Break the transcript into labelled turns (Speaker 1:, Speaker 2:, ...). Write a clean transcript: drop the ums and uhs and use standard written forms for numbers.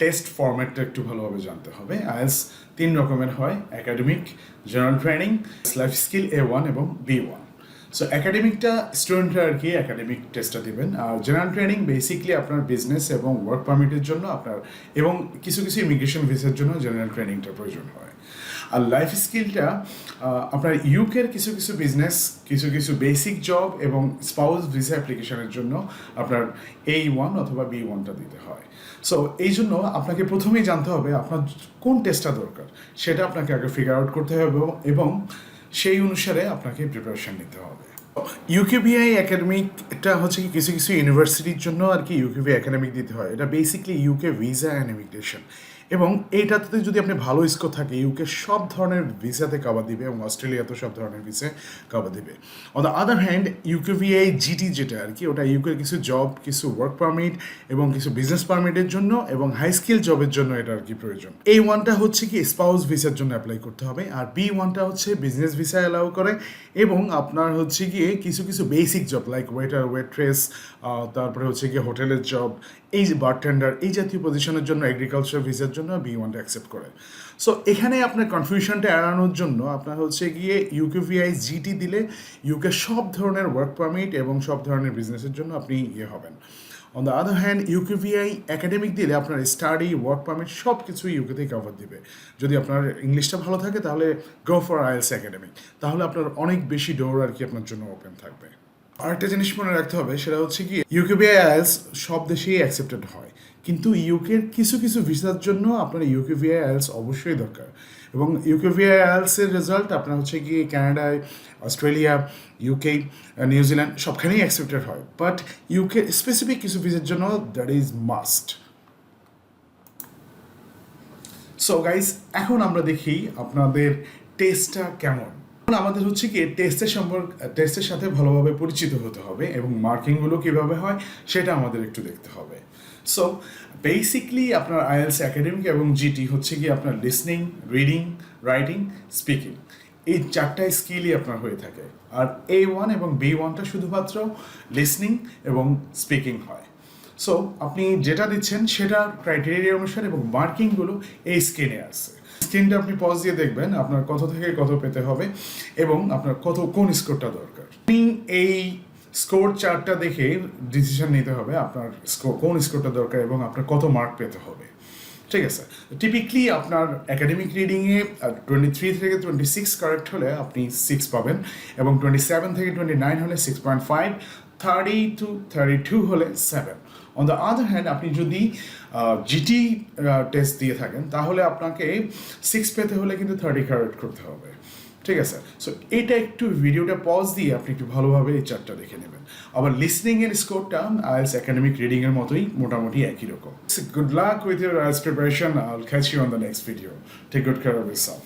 Speaker 1: Test ফরম্যাটটা একটু ভালোভাবে জানতে হবে। আইএলস 3 রকমের হয়: academic, general training, life skill A1 এবং B1। সো একাডেমিকটা স্টুডেন্টরা আর কি একাডেমিক টেস্টটা দেবেন, আর জেনারেল ট্রেনিং বেসিকলি আপনার বিজনেস এবং ওয়ার্ক পারমিটের জন্য আপনার এবং কিছু কিছু ইমিগ্রেশন ভিসার জন্য জেনারেল ট্রেনিংটা প্রয়োজন হয়। আর লাইফ স্কিলটা আপনার ইউকের কিছু কিছু বিজনেস, কিছু কিছু বেসিক জব এবং স্পাউস ভিসা অ্যাপ্লিকেশনের জন্য আপনার A1 অথবা B1টা দিতে হয়। সো এই জন্য আপনাকে প্রথমেই জানতে হবে আপনার কোন টেস্টটা দরকার, সেটা আপনাকে আগে ফিগার আউট করতে হবে এবং সেই অনুসারে আপনাকে প্রিপারেশন নিতে হবে। ইউকেভিআই একাডেমিকটা হচ্ছে কি কিছু কিছু ইউনিভার্সিটির জন্য আর কি ইউকেভিআই একাডেমিক দিতে হয়। এটা basically UK visa and immigration, এবং এইটাতে যদি আপনি ভালো স্কোর থাকে ইউকে সব ধরনের ভিসাতে কভার দিবে এবং অস্ট্রেলিয়াতেও সব ধরনের ভিসা কভার দিবে। On the other hand UKVI GT যেটা আর কি ওটা ইউকের কিছু জব, কিছু ওয়ার্ক পারমিট এবং কিছু বিজনেস পারমিটের জন্য এবং হাই স্কিল জবের জন্য এটা আর কি প্রয়োজন। A1টা হচ্ছে কি স্পাউস ভিসার জন্য অ্যাপ্লাই করতে হবে, আর B1টা হচ্ছে বিজনেস ভিসা অ্যালাউ করে এবং আপনার হচ্ছে গিয়ে কিছু কিছু basic job like waiter, waitress, তারপরে হচ্ছে গিয়ে হোটেলের জব, এই যে বারটেন্ডার, এই জাতীয় পজিশনের জন্য এগ্রিকালচার ভিসার জন্য B1টা অ্যাকসেপ্ট করে। সো এখানে আপনার কনফিউশনটা এড়ানোর জন্য আপনার হচ্ছে গিয়ে ইউকেভিআই জিটি দিলে ইউকে সব ধরনের ওয়ার্ক পারমিট এবং সব ধরনের বিজনেসের জন্য আপনি হবেন। On the other hand UKVI academic দিলে আপনার স্টাডি, ওয়ার্ক পারমিট সব কিছুই ইউকেতেই কভার দিবে। যদি আপনার ইংলিশটা ভালো থাকে তাহলে গো ফর আইএলস একাডেমিক, তাহলে আপনার অনেক বেশি ডোর আর কি আপনার জন্য ওপেন থাকবে। আরেকটা জিনিস মনে রাখতে হবে, সেটা হচ্ছে কি ইউকেভিআই আইএলস সব দেশেই অ্যাকসেপ্টেড হয়, কিন্তু ইউকের কিছু কিছু ভিসার জন্য আপনার ইউকেভিআই আইএলস অবশ্যই দরকার। এবং ইউকেভিআই আইএলসের রেজাল্ট আপনার হচ্ছে গিয়ে কানাডায়, অস্ট্রেলিয়া, ইউকে, নিউজিল্যান্ড সবখানেই অ্যাকসেপ্টেড হয়, বাট ইউকে স্পেসিফিক কিছু ভিসার জন্য that is must. So guys, এখন আমরা দেখি আপনাদের টেস্টটা কেমন। আমাদের হচ্ছে কি টেস্টের সাথে ভালোভাবে পরিচিত হতে হবে এবং মার্কিংগুলো কীভাবে হয় সেটা আমাদের একটু দেখতে হবে। সো বেসিকলি আপনার আইএলস একাডেমিক এবং জিটি হচ্ছে কি আপনার লিসনিং, রিডিং, রাইটিং, স্পিকিং, এই 4টা স্কিলই আপনার হয়ে থাকে। আর A1 এবং B1টা শুধুমাত্র লিসনিং এবং স্পিকিং হয়। সো আপনি যেটা দিচ্ছেন সেটা ক্রাইটেরিয়া অনুসারে এবং মার্কিংগুলো এই স্ক্রিনে আছে। স্ক্রিনটা আপনি পজ দিয়ে দেখবেন আপনার কত থেকে কত পেতে হবে এবং আপনার কোন স্কোরটা দরকার। আপনি এই স্কোর চার্টটা দেখে ডিসিশন নিতে হবে আপনার কোন স্কোরটা দরকার এবং আপনার কত মার্ক পেতে হবে। ঠিক আছে, টিপিকলি আপনার একাডেমিক রিডিংয়ে 23 থেকে 26 কারেক্ট হলে আপনি 6 পাবেন এবং 27 থেকে 29 হলে 6.5, 30 to 32 হলে 7। অন দ্য আদার হ্যান্ড আপনি যদি জিটি টেস্ট দিয়ে থাকেন তাহলে আপনাকে 6 পেতে হলে কিন্তু 30 কারেক্ট করতে হবে। ঠিক আছে, সো এটা একটু ভিডিওটা পজ দিয়ে আপনি একটু ভালোভাবে এই চার্টটা দেখে নেবেন। আবার লিসনিংয়ের স্কোরটা আইএলস একাডেমিক রিডিংয়ের মতোই মোটামুটি একই রকম। Good luck with your IELTS preparation. I'll catch you on the next video. Take good care of yourself.